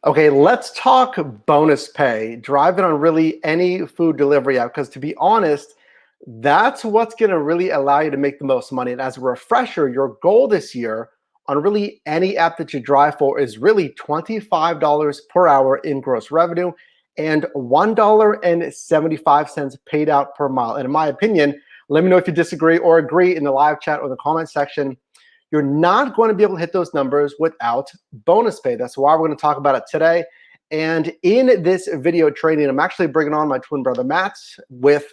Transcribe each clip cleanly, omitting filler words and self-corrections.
Okay, let's talk bonus pay, driving on really any food delivery app, because to be honest, that's what's going to really allow you to make the most money. And as a refresher, your goal this year on really any app that you drive for is really $25 per hour in gross revenue and $1.75 paid out per mile. And in my opinion, let me know if you disagree or agree in the live chat or the comment section. You're not going to be able to hit those numbers without bonus pay. That's why we're going to talk about it today. And in this video training, I'm actually bringing on my twin brother, Matt, with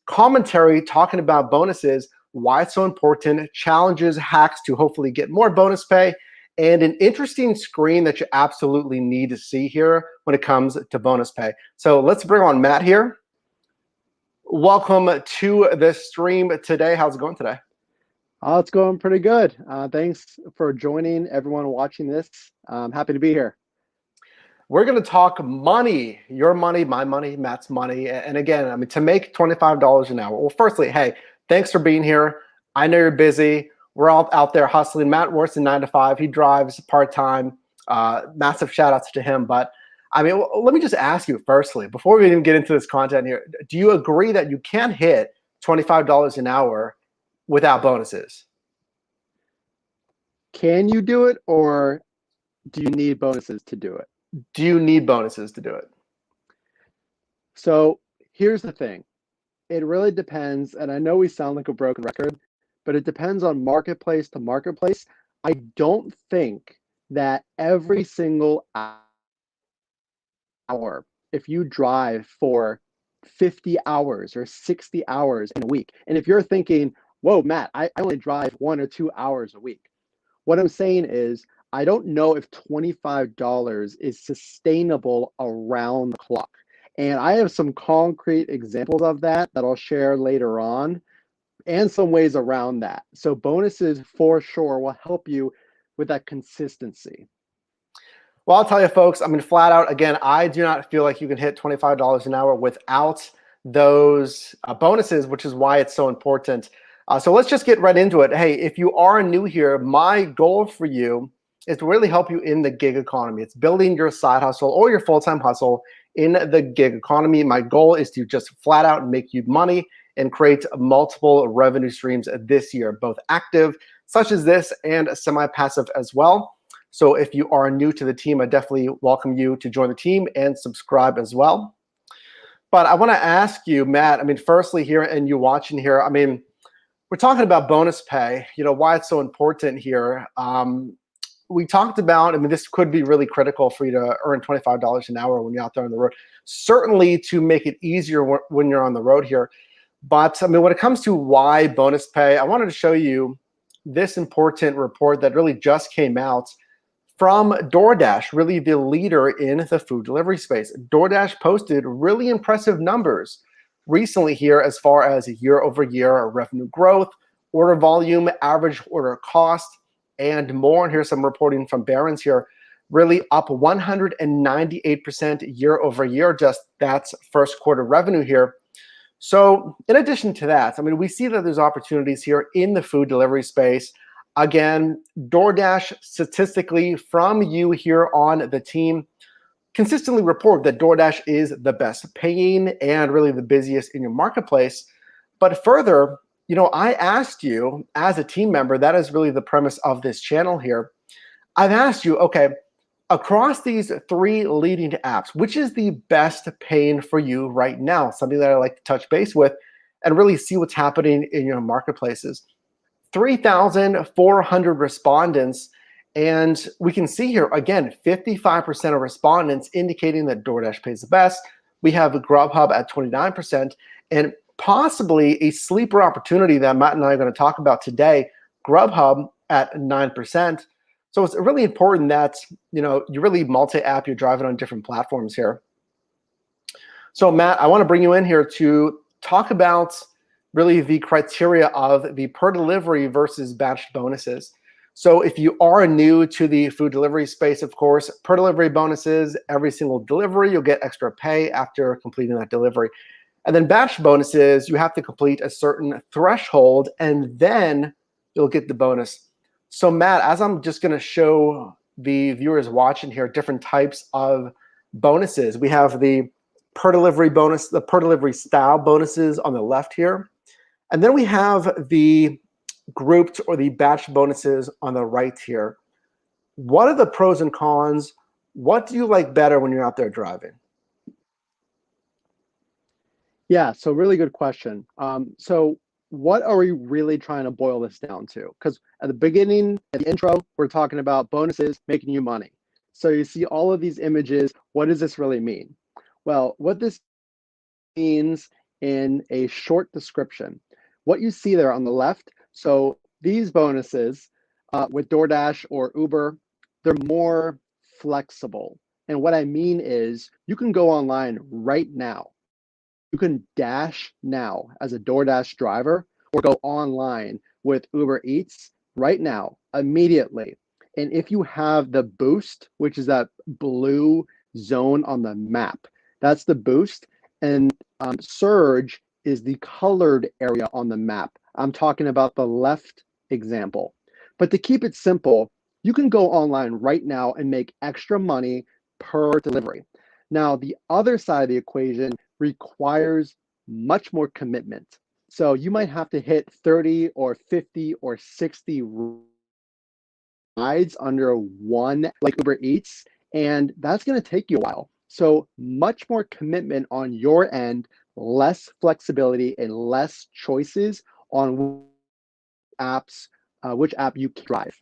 commentary talking about bonuses, why it's so important, challenges, hacks to hopefully get more bonus pay, and an interesting screen that you absolutely need to see here when it comes to bonus pay. So let's bring on Matt here. Welcome to the stream today. How's it going today? Oh, it's going pretty good. Thanks for joining everyone watching this. I'm happy to be here. We're going to talk money, your money, my money, Matt's money. And again, I mean, to make $25 an hour. Well, firstly, hey, thanks for being here. I know you're busy. We're all out there hustling. Matt works in 9 to 5. He drives part-time. Massive shout outs to him. But I mean, let me just ask you firstly, before we even get into this content here, do you agree that you can hit $25 an hour without bonuses? Can you do it, or do you need bonuses to do it? Do you need bonuses to do it? So here's the thing. It really depends, and I know we sound like a broken record, but it depends on marketplace to marketplace. I don't think that every single hour, if you drive for 50 hours or 60 hours in a week, and if you're thinking, whoa, Matt, I only drive 1 or 2 hours a week. What I'm saying is, I don't know if $25 is sustainable around the clock. And I have some concrete examples of that I'll share later on, and some ways around that. So bonuses for sure will help you with that consistency. Well, I'll tell you, folks, I mean, flat out, again, I do not feel like you can hit $25 an hour without those bonuses, which is why it's so important. So let's just get right into it. Hey, if you are new here, my goal for you is to really help you in the gig economy. It's building your side hustle or your full-time hustle in the gig economy. My goal is to just flat out make you money and create multiple revenue streams this year, both active, such as this, and semi-passive as well. So if you are new to the team, I definitely welcome you to join the team and subscribe as well. But I want to ask you, Matt, I mean, firstly here, and you watching here, I mean, we're talking about bonus pay, you know, why it's so important here. We talked about, I mean, this could be really critical for you to earn $25 an hour when you're out there on the road, certainly to make it easier when you're on the road here. But I mean, when it comes to why bonus pay, I wanted to show you this important report that really just came out from DoorDash, really the leader in the food delivery space. DoorDash posted really impressive numbers recently here as far as year-over-year revenue growth, order volume, average order cost, and more. And here's some reporting from Barron's here, really up 198% year-over-year. Just that's first quarter revenue here. So in addition to that, I mean, we see that there's opportunities here in the food delivery space. Again, DoorDash statistically from you here on the team consistently report that DoorDash is the best paying and really the busiest in your marketplace. But further, you know, I asked you as a team member, that is really the premise of this channel here. I've asked you, okay, across these 3 leading apps, which is the best paying for you right now? Something that I like to touch base with and really see what's happening in your marketplaces. 3,400 respondents. And we can see here, again, 55% of respondents indicating that DoorDash pays the best. We have Grubhub at 29%, and possibly a sleeper opportunity that Matt and I are going to talk about today, Grubhub at 9%. So it's really important that, you know, you really multi-app, you're driving on different platforms here. So Matt, I want to bring you in here to talk about really the criteria of the per delivery versus batched bonuses. So if you are new to the food delivery space, of course, per delivery bonuses, every single delivery, you'll get extra pay after completing that delivery. And then batch bonuses, you have to complete a certain threshold and then you'll get the bonus. So Matt, as I'm just gonna show the viewers watching here different types of bonuses. We have the per delivery bonus, the per delivery style bonuses on the left here. And then we have the grouped or the batch bonuses on the right here. What are the pros and cons? What do you like better when you're out there driving? Yeah, so really good question. So what are we really trying to boil this down to? Because at the beginning, at the intro, we're talking about bonuses making you money. So you see all of these images. What does this really mean? Well, what this means in a short description, what you see there on the left, so these bonuses with DoorDash or Uber, they're more flexible. And what I mean is you can go online right now. You can dash now as a DoorDash driver or go online with Uber Eats right now, immediately. And if you have the boost, which is that blue zone on the map, that's the boost. And surge is the colored area on the map. I'm talking about the left example. But to keep it simple, you can go online right now and make extra money per delivery. Now, the other side of the equation requires much more commitment. So you might have to hit 30 or 50 or 60 rides under one, like Uber Eats, and that's going to take you a while. So much more commitment on your end, less flexibility and less choices on apps, which app you drive.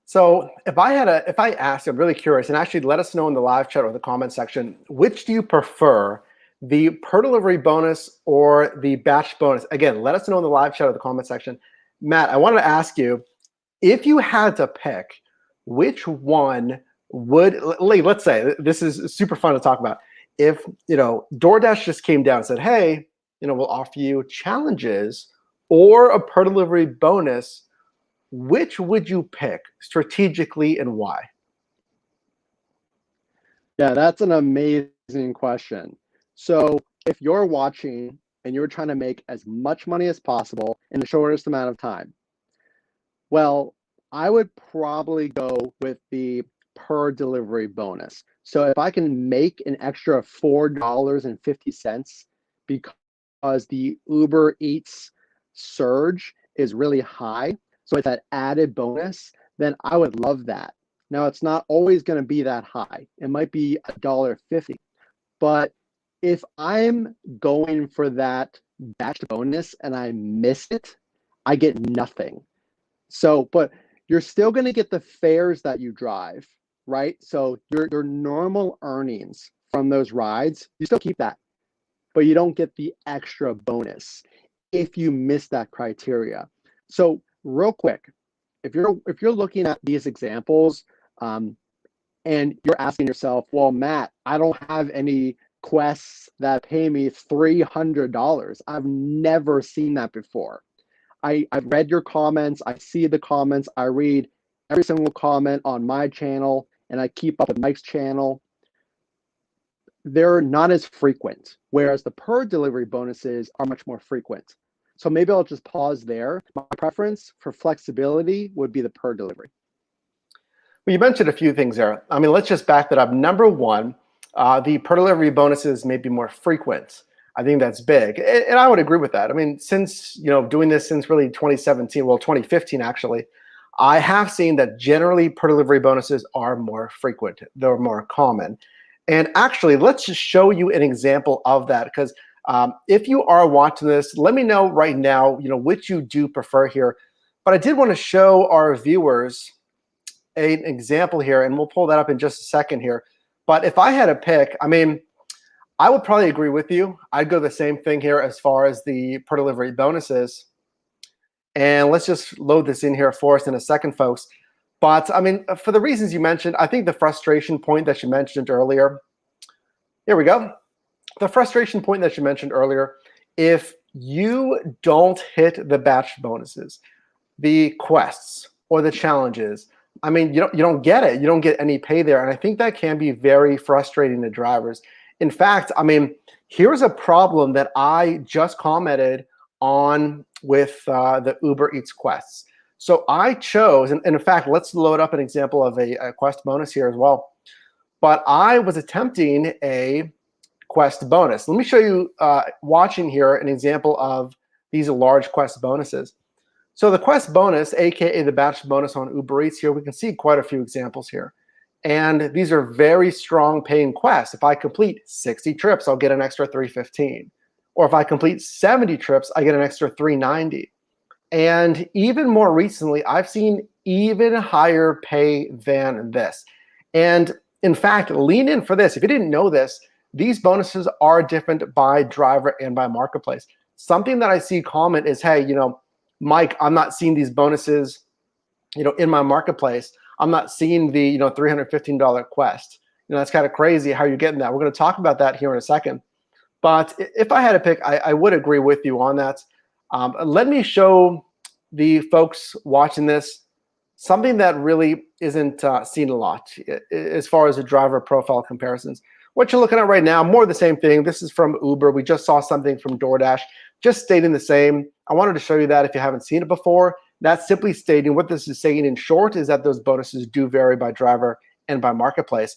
So if I asked, I'm really curious, and actually let us know in the live chat or the comment section, which do you prefer, the per delivery bonus or the batch bonus? Again, let us know in the live chat or the comment section. Matt, I wanted to ask you, if you had to pick, which one would, let's say, this is super fun to talk about. If, DoorDash just came down and said, hey, we'll offer you challenges or a per delivery bonus, which would you pick strategically and why? Yeah, that's an amazing question. So if you're watching and you're trying to make as much money as possible in the shortest amount of time, well, I would probably go with the per delivery bonus. So if I can make an extra $4.50 because the Uber Eats surge is really high, so it's that added bonus, then I would love that. Now, it's not always going to be that high. It might be $1.50. But if I'm going for that batch bonus and I miss it, I get nothing. So, but you're still going to get the fares that you drive, right? So your normal earnings from those rides, you still keep that, but you don't get the extra bonus if you miss that criteria. So real quick, if you're looking at these examples, and you're asking yourself, well, Matt, I don't have any quests that pay me $300. I've never seen that before. I've read your comments. I see the comments. I read every single comment on my channel, and I keep up with Mike's channel. They're not as frequent, whereas the per delivery bonuses are much more frequent. So maybe I'll just pause there. My preference for flexibility would be the per delivery. Well, you mentioned a few things there. I mean, let's just back that up. Number one, the per delivery bonuses may be more frequent. I think that's big, and I would agree with that. I mean, since doing this since really 2017, well, 2015 actually, I have seen that generally per delivery bonuses are more frequent. They're more common, and actually, let's just show you an example of that because if you are watching this, let me know right now, which you do prefer here. But I did want to show our viewers an example here, and we'll pull that up in just a second here. But if I had to pick, I mean, I would probably agree with you. I'd go the same thing here as far as the per delivery bonuses. And let's just load this in here for us in a second, folks. But I mean, for the reasons you mentioned, I think the frustration point that you mentioned earlier, here we go. The frustration point that you mentioned earlier, if you don't hit the batch bonuses, the quests or the challenges, I mean, you don't get it. You don't get any pay there. And I think that can be very frustrating to drivers. In fact, I mean, here's a problem that I just commented on with the Uber Eats quests. So I chose, and in fact, let's load up an example of a Quest bonus here as well. But I was attempting a Quest bonus. Let me show you, watching here, an example of these large Quest bonuses. So the Quest bonus, aka the batch bonus on Uber Eats here, we can see quite a few examples here. And these are very strong paying quests. If I complete 60 trips, I'll get an extra 315. Or if I complete 70 trips, I get an extra 390. And even more recently, I've seen even higher pay than this. And in fact, lean in for this. If you didn't know this, these bonuses are different by driver and by marketplace. Something that I see common is, hey, Mike, I'm not seeing these bonuses, in my marketplace. I'm not seeing the, $315 quest. That's kind of crazy how you're getting that. We're going to talk about that here in a second. But if I had to pick, I would agree with you on that. Let me show the folks watching this something that really isn't seen a lot as far as the driver profile comparisons. What you're looking at right now, more of the same thing. This is from Uber. We just saw something from DoorDash, just stating the same. I wanted to show you that if you haven't seen it before. That's simply stating, what this is saying in short is that those bonuses do vary by driver and by marketplace.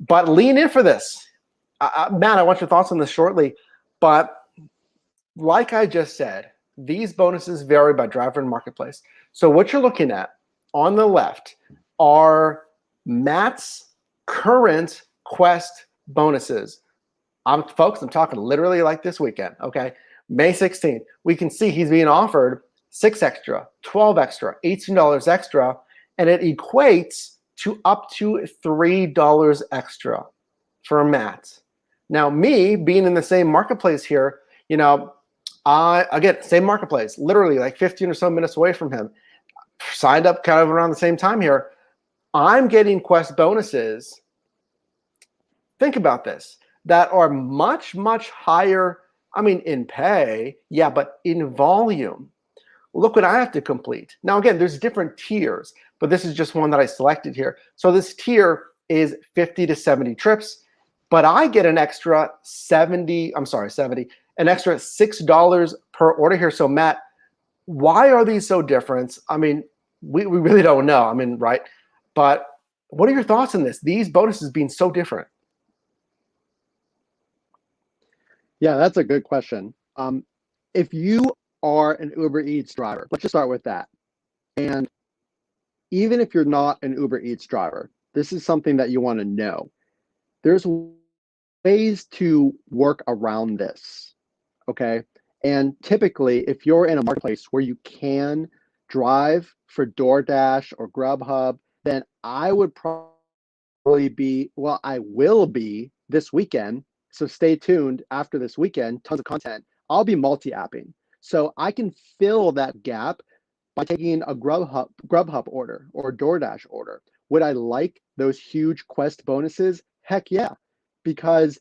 But lean in for this. Matt, I want your thoughts on this shortly. But like I just said, these bonuses vary by driver and marketplace. So what you're looking at on the left are Matt's current Quest bonuses. Folks, I'm talking literally like this weekend, okay? May 16th, we can see he's being offered 6 extra, 12 extra, $18 extra, and it equates to up to $3 extra for Matt. Now, me being in the same marketplace here, again, same marketplace, literally like 15 or so minutes away from him, signed up kind of around the same time here. I'm getting Quest bonuses. Think about this, that are much, much higher, in pay, yeah, but in volume. Look what I have to complete. Now, again, there's different tiers, but this is just one that I selected here. So this tier is 50 to 70 trips, but I get an extra an extra $6 per order here. So Matt, why are these so different? We really don't know, right? But what are your thoughts on this? These bonuses being so different? Yeah, that's a good question. If you are an Uber Eats driver, let's just start with that. And even if you're not an Uber Eats driver, this is something that you want to know. There's ways to work around this, okay? And typically, if you're in a marketplace where you can drive for DoorDash or Grubhub, then I would probably be, I will be this weekend. So stay tuned after this weekend, tons of content. I'll be multi-apping. So I can fill that gap by taking a Grubhub order or a DoorDash order. Would I like those huge Quest bonuses? Heck yeah. Because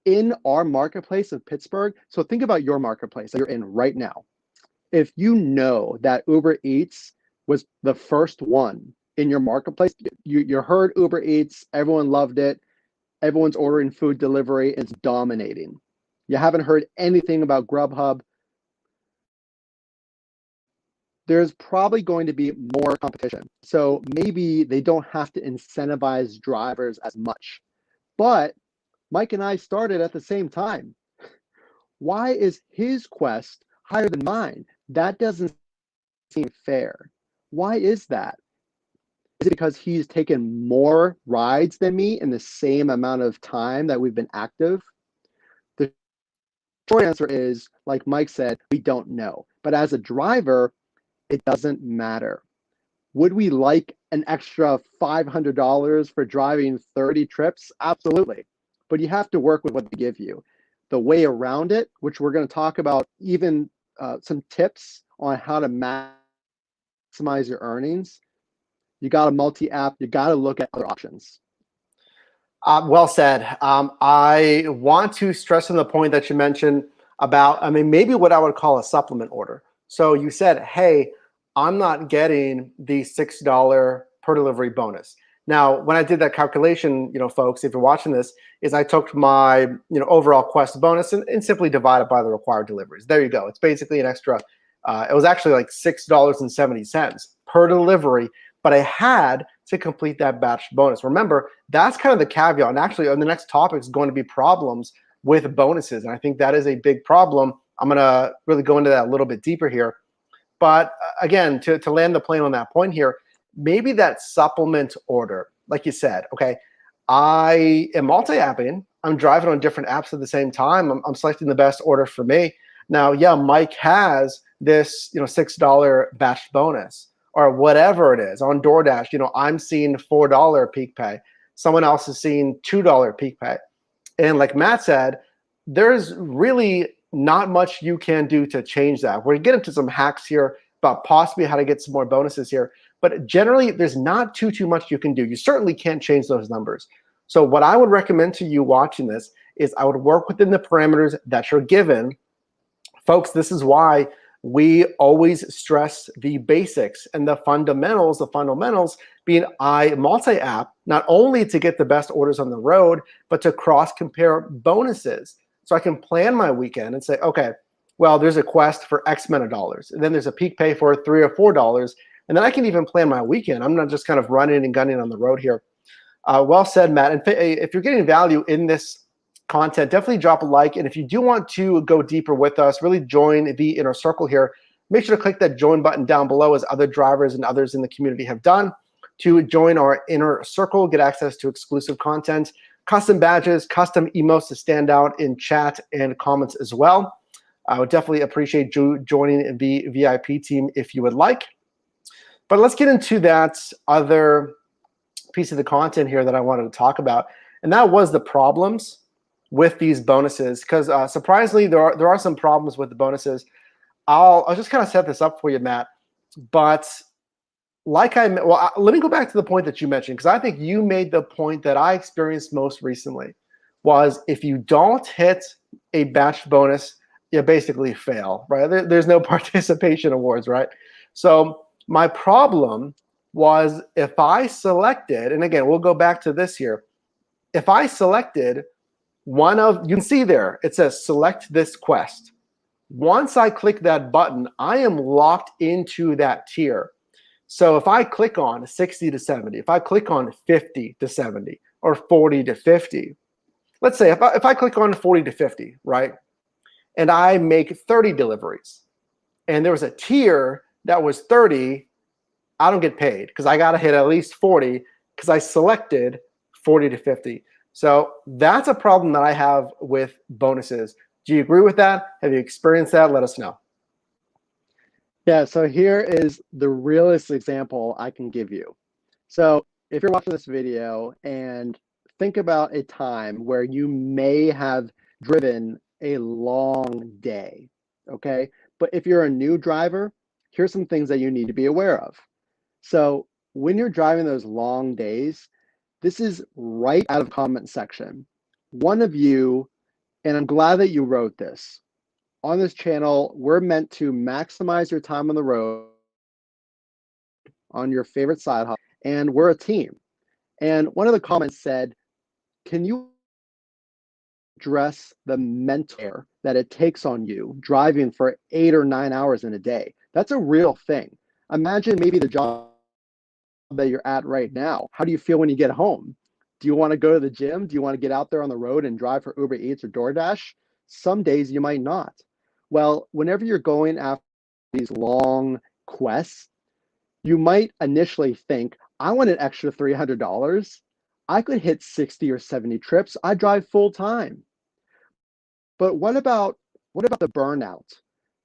in our marketplace of Pittsburgh, so think about your marketplace that you're in right now. If you know that Uber Eats was the first one in your marketplace, you heard Uber Eats, everyone loved it, everyone's ordering food delivery, it's dominating. You haven't heard anything about Grubhub. There's probably going to be more competition. So maybe they don't have to incentivize drivers as much. But Mike and I started at the same time. Why is his Quest higher than mine? That doesn't seem fair. Why is that? Is it because he's taken more rides than me in the same amount of time that we've been active? The short answer is, like Mike said, we don't know. But as a driver, it doesn't matter. Would we like an extra $500 for driving 30 trips? Absolutely. But you have to work with what they give you. The way around it, which we're going to talk about, even some tips on how to maximize your earnings. You got to multi-app. You got to look at other options. Well said. I want to stress on the point that you mentioned about, maybe what I would call a supplement order. So you said, hey, I'm not getting the $6 per delivery bonus. Now, when I did that calculation, folks, if you're watching this, is I took my, overall Quest bonus and simply divided by the required deliveries. There you go. It's basically an extra It was actually like $6.70 per delivery, but I had to complete that batch bonus. Remember, that's kind of the caveat. And actually, on the next topic is going to be problems with bonuses. And I think that is a big problem. I'm going to really go into that a little bit deeper here. But again, to land the plane on that point here, maybe that supplement order, like you said, okay, I am multi-apping. I'm driving on different apps at the same time. I'm selecting the best order for me. Now, yeah, Mike has this, $6 batch bonus or whatever it is on DoorDash. I'm seeing $4 peak pay. Someone else is seeing $2 peak pay. And like Matt said, there's really not much you can do to change that. We're going to get into some hacks here about possibly how to get some more bonuses here. But generally, there's not too much you can do. You certainly can't change those numbers. So what I would recommend to you watching this is I would work within the parameters that you're given. Folks, this is why we always stress the basics and the fundamentals. The fundamentals being I multi-app, not only to get the best orders on the road, but to cross-compare bonuses. So I can plan my weekend and say, okay, well, there's a quest for X amount of dollars, and then there's a peak pay for $3 or $4, and then I can even plan my weekend. I'm not just kind of running and gunning on the road here. Well said, Matt. And if you're getting value in this content, definitely drop a like. And if you do want to go deeper with us, really join the inner circle here, make sure to click that join button down below, as other drivers and others in the community have done, to join our inner circle, get access to exclusive content, custom badges, custom emotes to stand out in chat and comments as well. I would definitely appreciate joining the VIP team if you would like. But let's get into that other piece of the content here that I wanted to talk about, and that was the problems with these bonuses. Because surprisingly, there are some problems with the bonuses. I'll just kind of set this up for you, Matt. But let me go back to the point that you mentioned, because I think you made the point that I experienced most recently, was if you don't hit a batch bonus, you basically fail, right? There's no participation awards, right? So my problem was if I selected, and again, we'll go back to this here. If I selected you can see there, it says select this quest. Once I click that button, I am locked into that tier. So if I click on 60 to 70, if I click on 50 to 70 or 40 to 50, let's say if I click on 40 to 50, right? And I make 30 deliveries and there was a tier that was 30, I don't get paid because I got to hit at least 40 because I selected 40 to 50. So that's a problem that I have with bonuses. Do you agree with that? Have you experienced that? Let us know. Yeah, so here is the realest example I can give you. So if you're watching this video and think about a time where you may have driven a long day, okay? But if you're a new driver, here's some things that you need to be aware of. So when you're driving those long days, this is right out of the comment section. One of you, and I'm glad that you wrote this, on this channel, we're meant to maximize your time on the road on your favorite side hustle, and we're a team. And one of the comments said, can you address the mental care that it takes on you driving for 8 or 9 hours in a day? That's a real thing. Imagine maybe the job that you're at right now. How do you feel when you get home? Do you want to go to the gym? Do you want to get out there on the road and drive for Uber Eats or DoorDash? Some days you might not. Well, whenever you're going after these long quests, you might initially think, I want an extra $300. I could hit 60 or 70 trips. I drive full time. But what about the burnout?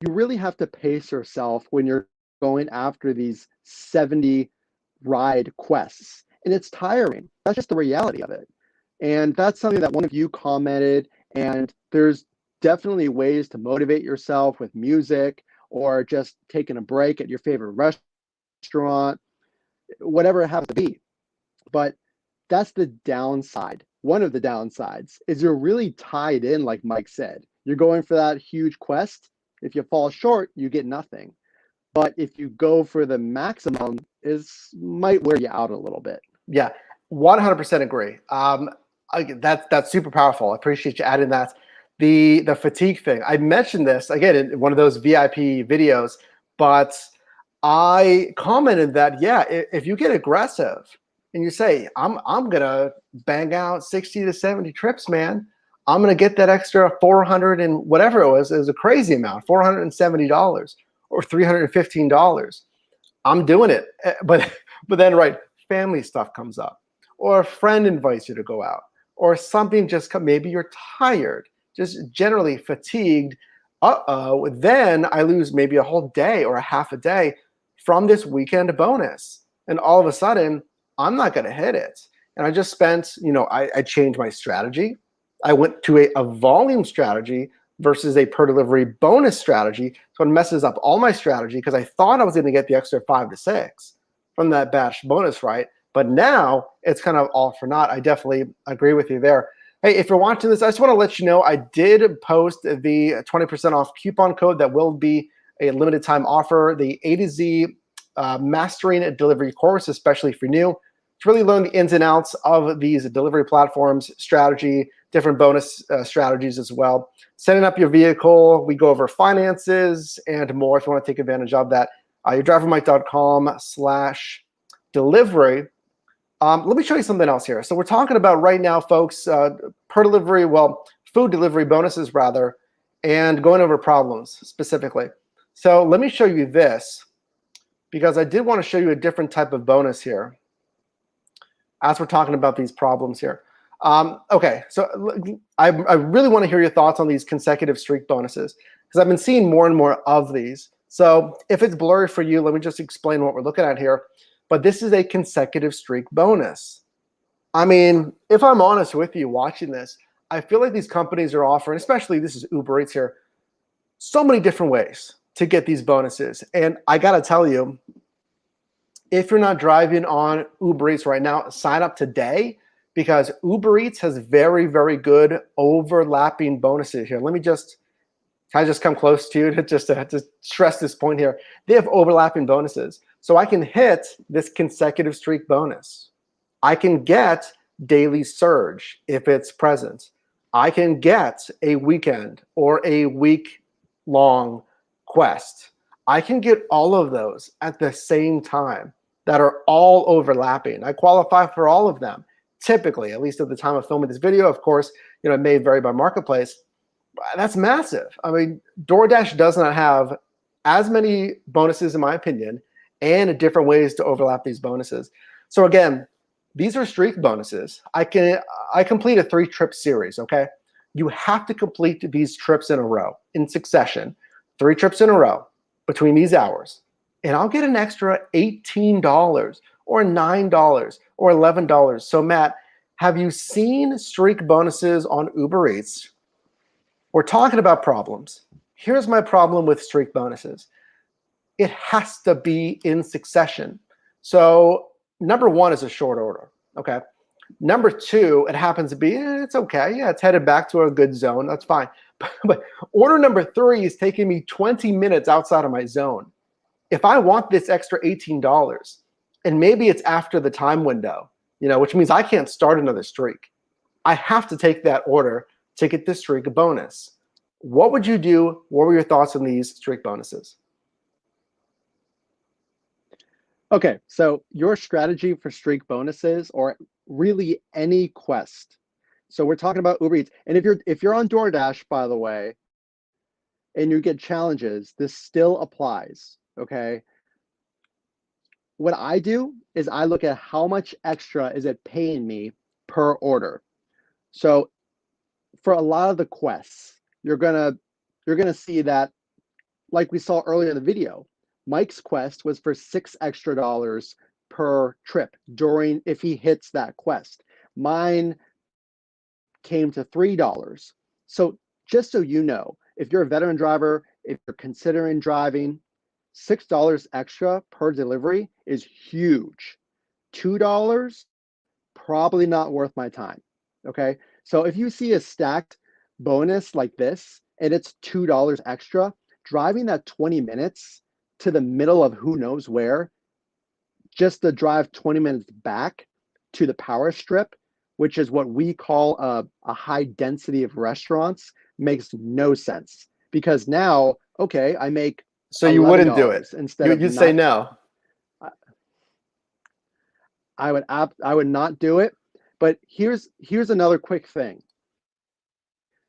You really have to pace yourself when you're going after these 70 ride quests, and it's tiring. That's just the reality of it. And that's something that one of you commented, and there's definitely ways to motivate yourself with music or just taking a break at your favorite restaurant, whatever it happens to be. But that's the downside. One of the downsides is you're really tied in, like Mike said. You're going for that huge quest. If you fall short, you get nothing. But if you go for the maximum, it might wear you out a little bit. Yeah, 100% agree. That's super powerful. I appreciate you adding that. the fatigue thing. I mentioned this again in one of those VIP videos, but I commented that yeah, if you get aggressive and you say I'm gonna bang out 60 to 70 trips, man, I'm gonna get that extra 400 and whatever it was a crazy amount, $470 or $315. I'm doing it, but then right, family stuff comes up, or a friend invites you to go out, or something just maybe you're tired, just generally fatigued. Then I lose maybe a whole day or a half a day from this weekend bonus, and all of a sudden I'm not going to hit it. And I just spent, I changed my strategy. I went to a volume strategy versus a per delivery bonus strategy. So it messes up all my strategy because I thought I was going to get the extra 5 to 6 from that batch bonus, right? But now it's kind of all for naught. I definitely agree with you there. Hey, if you're watching this, I just want to let you know I did post the 20% off coupon code that will be a limited time offer, the A to Z mastering a delivery course, especially for new, to really learn the ins and outs of these delivery platforms, strategy, different bonus strategies as well. Setting up your vehicle, we go over finances and more if you want to take advantage of that. yourdrivermike.com/delivery. Let me show you something else here. So we're talking about right now, folks, per delivery, food delivery bonuses rather, and going over problems specifically. So let me show you this because I did want to show you a different type of bonus here as we're talking about these problems here. Okay, so I really want to hear your thoughts on these consecutive streak bonuses because I've been seeing more and more of these. So if it's blurry for you, let me just explain what we're looking at here. But this is a consecutive streak bonus. I mean, if I'm honest with you watching this, I feel like these companies are offering, especially this is Uber Eats here, so many different ways to get these bonuses. And I got to tell you, if you're not driving on Uber Eats right now, sign up today because Uber Eats has very, very good overlapping bonuses here. Let me just, can I just come close to you to stress this point here? They have overlapping bonuses. So I can hit this consecutive streak bonus. I can get daily surge if it's present. I can get a weekend or a week-long quest. I can get all of those at the same time that are all overlapping. I qualify for all of them, typically, at least at the time of filming this video. Of course, it may vary by marketplace. That's massive. I mean, DoorDash does not have as many bonuses, in my opinion, and different ways to overlap these bonuses. So again, these are streak bonuses. I complete a 3-trip series, okay? You have to complete these trips in a row, in succession, 3 trips in a row between these hours. And I'll get an extra $18 or $9 or $11. So Matt, have you seen streak bonuses on Uber Eats? We're talking about problems. Here's my problem with streak bonuses. It has to be in succession. So number 1 is a short order, okay? Number 2, it happens to be, it's okay. Yeah, it's headed back to a good zone. That's fine. But order number 3 is taking me 20 minutes outside of my zone. If I want this extra $18, and maybe it's after the time window, which means I can't start another streak. I have to take that order to get this streak bonus. What would you do? What were your thoughts on these streak bonuses? Okay, so your strategy for streak bonuses, or really any quest. So we're talking about Uber Eats, and if you're on DoorDash, by the way, and you get challenges, this still applies. Okay. What I do is I look at how much extra is it paying me per order. So for a lot of the quests, you're gonna see that, like we saw earlier in the video, Mike's quest was for $6 extra per trip if he hits that quest. Mine came to $3. So just so you know, if you're a veteran driver, if you're considering driving, $6 extra per delivery is huge. $2, probably not worth my time. Okay. So if you see a stacked bonus like this and it's $2 extra, driving that 20 minutes to the middle of who knows where, just to drive 20 minutes back to the power strip, which is what we call a high density of restaurants makes no sense, because now, okay, I make So you wouldn't do it. $11 instead of You'd say not. no. I would not do it. But here's another quick thing.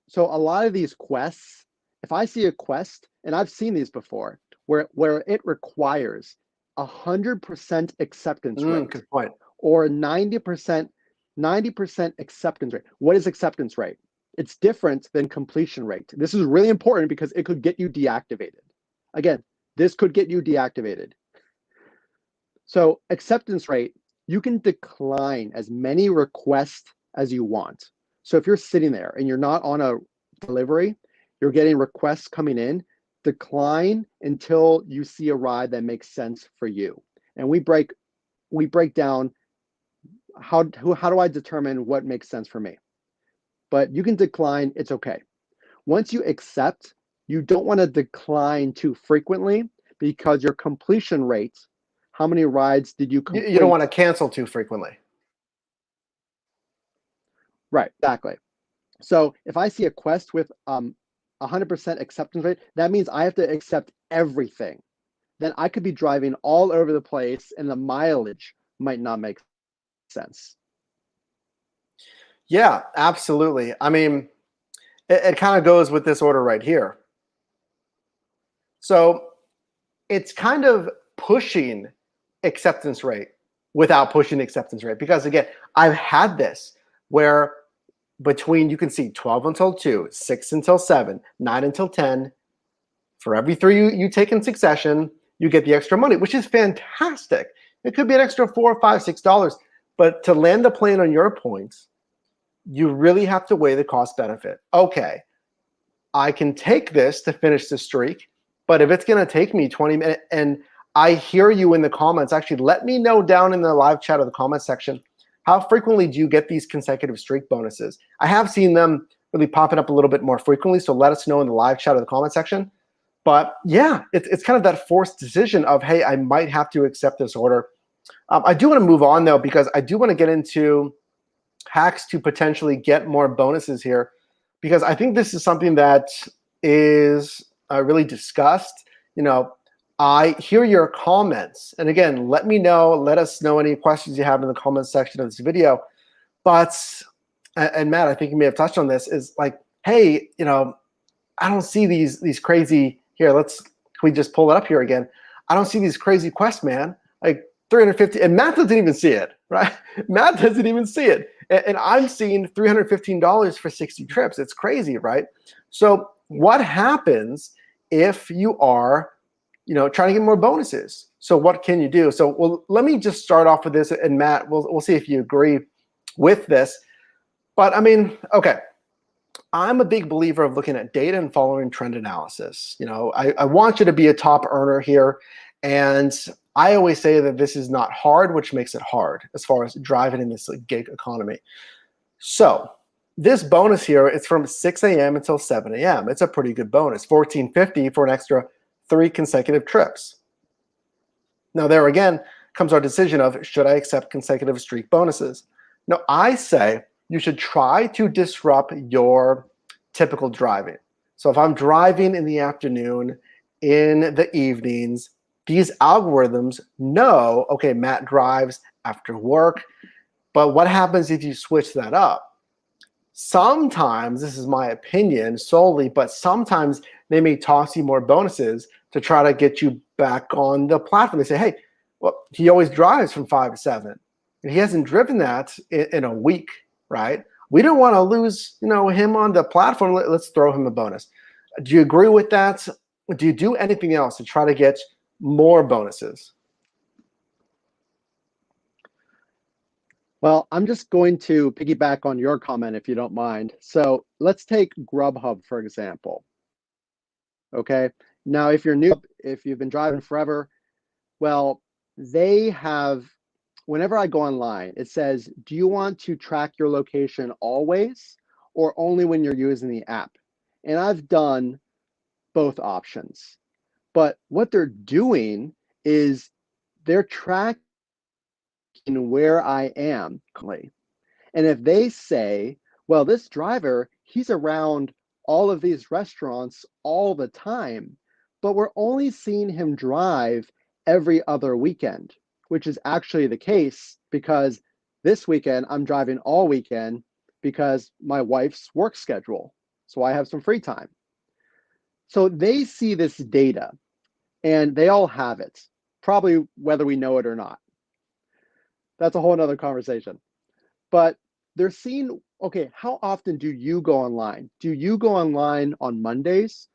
So a lot of these quests, if I see a quest, and I've seen these before, where it requires 100% acceptance rate Good point. or 90% acceptance rate. What is acceptance rate? It's different than completion rate. This is really important because it could get you deactivated. Again, this could get you deactivated. So acceptance rate, you can decline as many requests as you want. So if you're sitting there and you're not on a delivery, you're getting requests coming in, decline until you see a ride that makes sense for you. And we break down how do I determine what makes sense for me. But you can decline, it's okay. Once you accept, you don't want to decline too frequently, because your completion rate, how many rides did you complete? You don't want to cancel too frequently. Right, exactly. So if I see a quest with 100% acceptance rate, that means I have to accept everything. Then I could be driving all over the place and the mileage might not make sense. Yeah, absolutely. I mean, it kind of goes with this order right here. So it's kind of pushing acceptance rate without pushing acceptance rate. Because again, I've had this where between, you can see 12 until 2, 6 until 7, 9 until 10, for every 3 you take in succession, you get the extra money, which is fantastic. It could be an extra $4 or $5, $6, but to land the plane on your points, you really have to weigh the cost benefit. Okay, I can take this to finish the streak, but if it's going to take me 20 minutes, and I hear you in the comments, actually let me know down in the live chat or the comment section, how frequently do you get these consecutive streak bonuses? I have seen them really popping up a little bit more frequently, so let us know in the live chat or the comment section. But yeah, it's kind of that forced decision of, hey, I might have to accept this order. I do want to move on though, because I do want to get into hacks to potentially get more bonuses here, because I think this is something that is really discussed. You know, I hear your comments, and again, let us know any questions you have in the comments section of this video. But, and Matt, I think you may have touched on this, is like, hey, you know, I don't see these crazy, here, can we just pull it up here again? I don't see these crazy quests, man. Like 350, and Matt doesn't even see it, right? Matt doesn't even see it. And I'm seeing $315 for 60 trips. It's crazy, right? So what happens if you are, you know, trying to get more bonuses? So what can you do? So, well, let me just start off with this, and Matt, we'll see if you agree with this. But I mean, okay, I'm a big believer of looking at data and following trend analysis. You know, I want you to be a top earner here. And I always say that this is not hard, which makes it hard as far as driving in this gig economy. So this bonus here, it's from 6 a.m. until 7 a.m. It's a pretty good bonus, $14.50 for an extra 3 consecutive trips. Now there again comes our decision of, should I accept consecutive streak bonuses? Now I say you should try to disrupt your typical driving. So if I'm driving in the afternoon, in the evenings, these algorithms know, okay, Matt drives after work, but what happens if you switch that up? Sometimes, this is my opinion solely, but sometimes they may toss you more bonuses to try to get you back on the platform. They say, hey, well, he always drives from 5 to 7, and he hasn't driven that in a week, right? We don't want to lose, you know, him on the platform. Let's throw him a bonus. Do you agree with that? Do you do anything else to try to get more bonuses? Well, I'm just going to piggyback on your comment, if you don't mind. So let's take Grubhub, for example. Okay. Now, if you're new, if you've been driving forever, well, they have, whenever I go online, it says, do you want to track your location always or only when you're using the app? And I've done both options. But what they're doing is they're tracking where I am. And if they say, well, this driver, he's around all of these restaurants all the time, but we're only seeing him drive every other weekend, which is actually the case because this weekend I'm driving all weekend because my wife's work schedule. So I have some free time. So they see this data and they all have it, probably whether we know it or not. That's a whole nother conversation. But they're seeing, okay, how often do you go online? Do you go online on Mondays,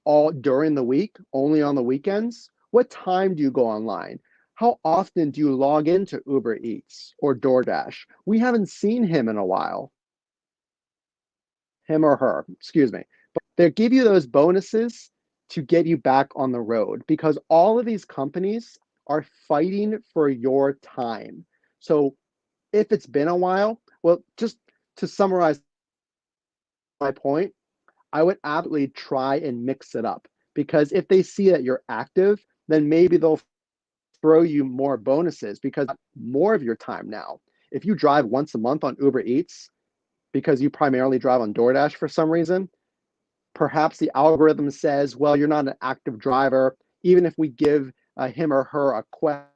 all during the week, only on the weekends? What time do you go online? How often do you log into Uber Eats or DoorDash? We haven't seen him in a while. Him or her, excuse me. But they give you those bonuses to get you back on the road because all of these companies are fighting for your time. So if it's been a while, well, just to summarize my point, I would absolutely try and mix it up because if they see that you're active, then maybe they'll throw you more bonuses because more of your time now. If you drive once a month on Uber Eats because you primarily drive on DoorDash for some reason, perhaps the algorithm says, well, you're not an active driver. Even if we give him or her a quest,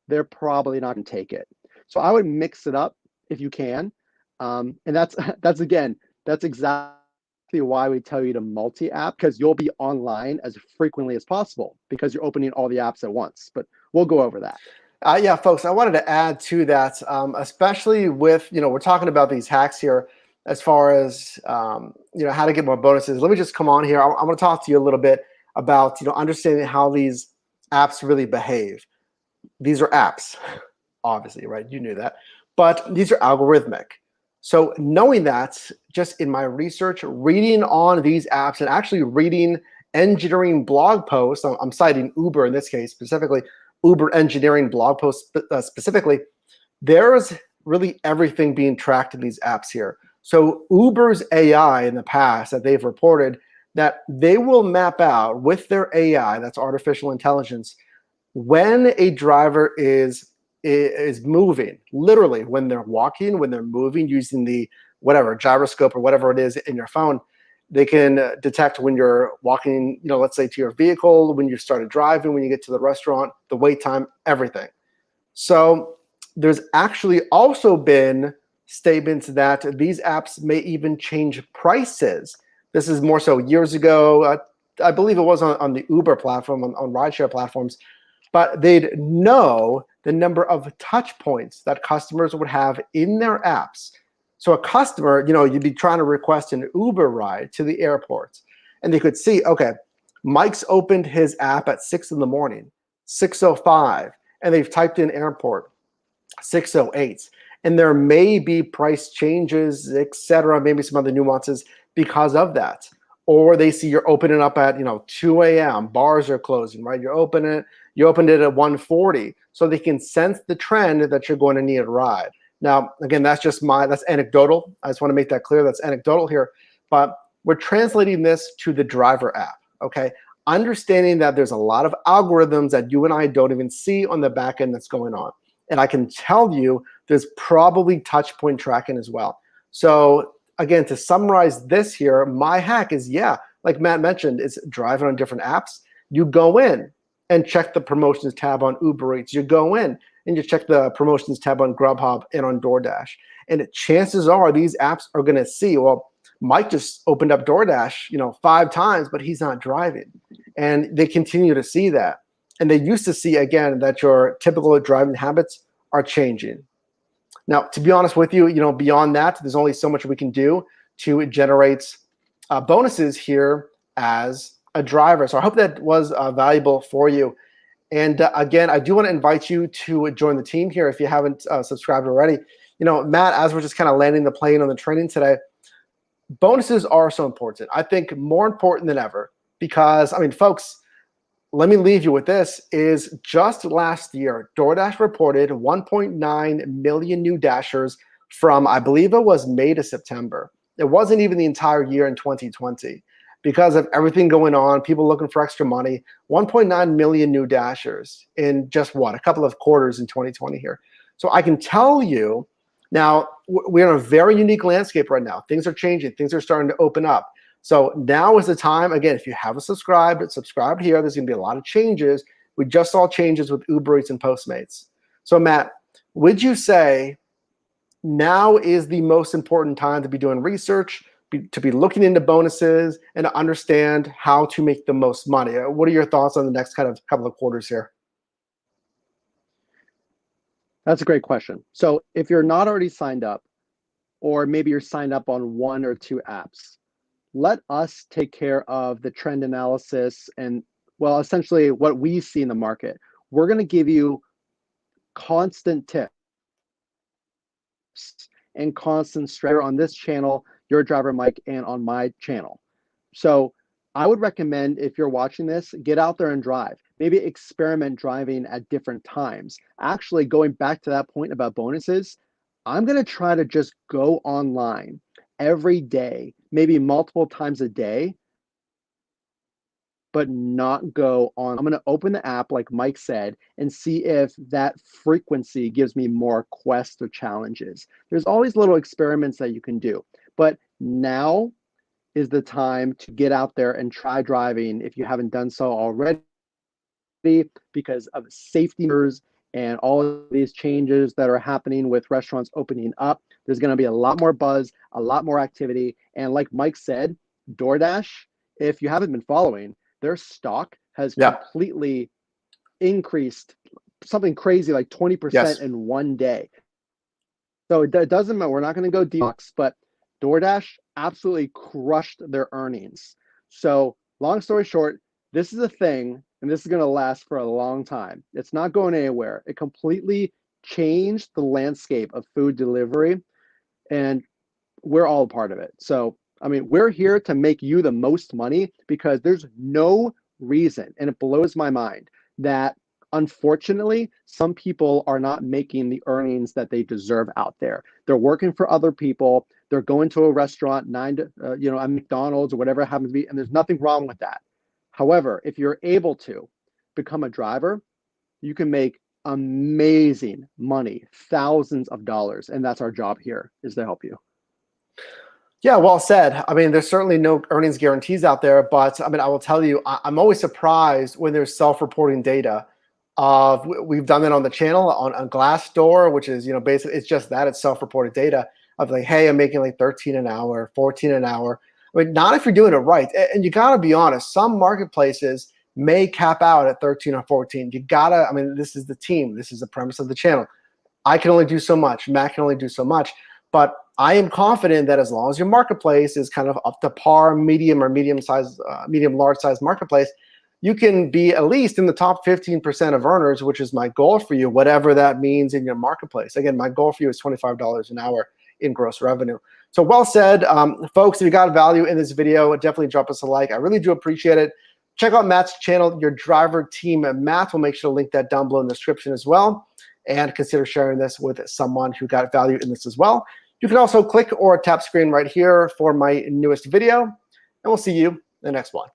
they're probably not going to take it. So I would mix it up if you can. And that's exactly why we tell you to multi-app, because you'll be online as frequently as possible because you're opening all the apps at once. But we'll go over that. Yeah, folks, I wanted to add to that, especially with, we're talking about these hacks here as far as, how to get more bonuses. Let me just come on here. I'm going to talk to you a little bit about, understanding how these apps really behave. These are apps, obviously, right? You knew that. But these are algorithmic. So knowing that, just in my research, reading on these apps and actually reading engineering blog posts, I'm citing Uber in this case specifically, Uber engineering blog posts specifically, there's really everything being tracked in these apps here. So Uber's AI in the past that they've reported that they will map out with their AI, that's artificial intelligence, when a driver is moving, literally when they're walking, when they're moving using the whatever gyroscope or whatever it is in your phone, they can detect when you're walking, let's say to your vehicle, when you started driving, when you get to the restaurant, the wait time, everything. So there's actually also been statements that these apps may even change prices. This is more so years ago. I believe it was on the Uber platform, on rideshare platforms, but they'd know the number of touch points that customers would have in their apps. So a customer, you'd be trying to request an Uber ride to the airport, and they could see, okay, Mike's opened his app at 6 in the morning, 6:05, and they've typed in airport, 6:08. And there may be price changes, etc., maybe some other nuances because of that. Or they see you're opening up at 2 a.m. Bars are closing, right? You opened it at 1:40, so they can sense the trend that you're going to need a ride. Now, again, that's anecdotal. I just want to make that clear. That's anecdotal here, but we're translating this to the driver app. Okay, understanding that there's a lot of algorithms that you and I don't even see on the back end that's going on, and I can tell you there's probably touch point tracking as well. So again, to summarize this here, my hack is, like Matt mentioned, it's driving on different apps. You go in and check the promotions tab on Uber Eats. You go in and you check the promotions tab on Grubhub and on DoorDash. And chances are these apps are going to see, well, Mike just opened up DoorDash, 5 times, but he's not driving. And they continue to see that. And they used to see, again, that your typical driving habits are changing. Now, to be honest with you, beyond that, there's only so much we can do to generate bonuses here as a driver. So I hope that was valuable for you. And again, I do want to invite you to join the team here if you haven't subscribed already. Matt, as we're just kind of landing the plane on the training today, bonuses are so important. I think more important than ever because, folks, let me leave you with this, is just last year, DoorDash reported 1.9 million new Dashers from, I believe it was May to September. It wasn't even the entire year in 2020. Because of everything going on, people looking for extra money, 1.9 million new Dashers in just a couple of quarters in 2020 here. So I can tell you, now we're in a very unique landscape right now. Things are changing. Things are starting to open up. So now is the time. Again, if you haven't subscribed here. There's going to be a lot of changes. We just saw changes with Uber Eats and Postmates. So Matt, would you say now is the most important time to be doing research, to be looking into bonuses, and to understand how to make the most money? What are your thoughts on the next kind of couple of quarters here? That's a great question. So if you're not already signed up, or maybe you're signed up on 1 or 2 apps, let us take care of the trend analysis and, well, essentially what we see in the market. We're going to give you constant tips and constant strategy on this channel, Your Driver Mike, and on my channel. So I would recommend, if you're watching this, get out there and drive. Maybe experiment driving at different times. Actually, going back to that point about bonuses, I'm going to try to just go online every day, maybe multiple times a day, but not go on. I'm going to open the app, like Mike said, and see if that frequency gives me more quests or challenges. There's always little experiments that you can do, but now is the time to get out there and try driving if you haven't done so already, because of safety measures and all of these changes that are happening with restaurants opening up. There's going to be a lot more buzz, a lot more activity. And like Mike said, DoorDash, if you haven't been following, their stock has completely increased, something crazy like 20% in one day. So it doesn't matter. We're not going to go deep, but DoorDash absolutely crushed their earnings. So long story short, this is a thing, and this is going to last for a long time. It's not going anywhere. It completely changed the landscape of food delivery, and we're all a part of it. So, I mean, we're here to make you the most money, because there's no reason, and it blows my mind, that unfortunately, some people are not making the earnings that they deserve out there. They're working for other people. They're going to a restaurant, a McDonald's or whatever it happens to be, and there's nothing wrong with that. However, if you're able to become a driver, you can make amazing money, thousands of dollars, and that's our job here, is to help you. Yeah, well said. I mean, there's certainly no earnings guarantees out there, but I mean, I will tell you, I'm always surprised when there's self-reporting data. We've done that on the channel on Glassdoor, which is, basically it's just that, it's self-reported data of like, hey, I'm making like 13 an hour, 14 an hour. I mean, not if you're doing it right. And you gotta be honest, some marketplaces may cap out at 13 or 14. I mean, this is the team. This is the premise of the channel. I can only do so much. Matt can only do so much. But I am confident that as long as your marketplace is kind of up to par, medium or large size marketplace, you can be at least in the top 15% of earners, which is my goal for you, whatever that means in your marketplace. Again, my goal for you is $25 an hour in gross revenue. So well said. Folks, if you got value in this video, definitely drop us a like. I really do appreciate it. Check out Matt's channel, Your Driver Team. Matt will make sure to link that down below in the description as well. And consider sharing this with someone who got value in this as well. You can also click or tap screen right here for my newest video, and we'll see you in the next one.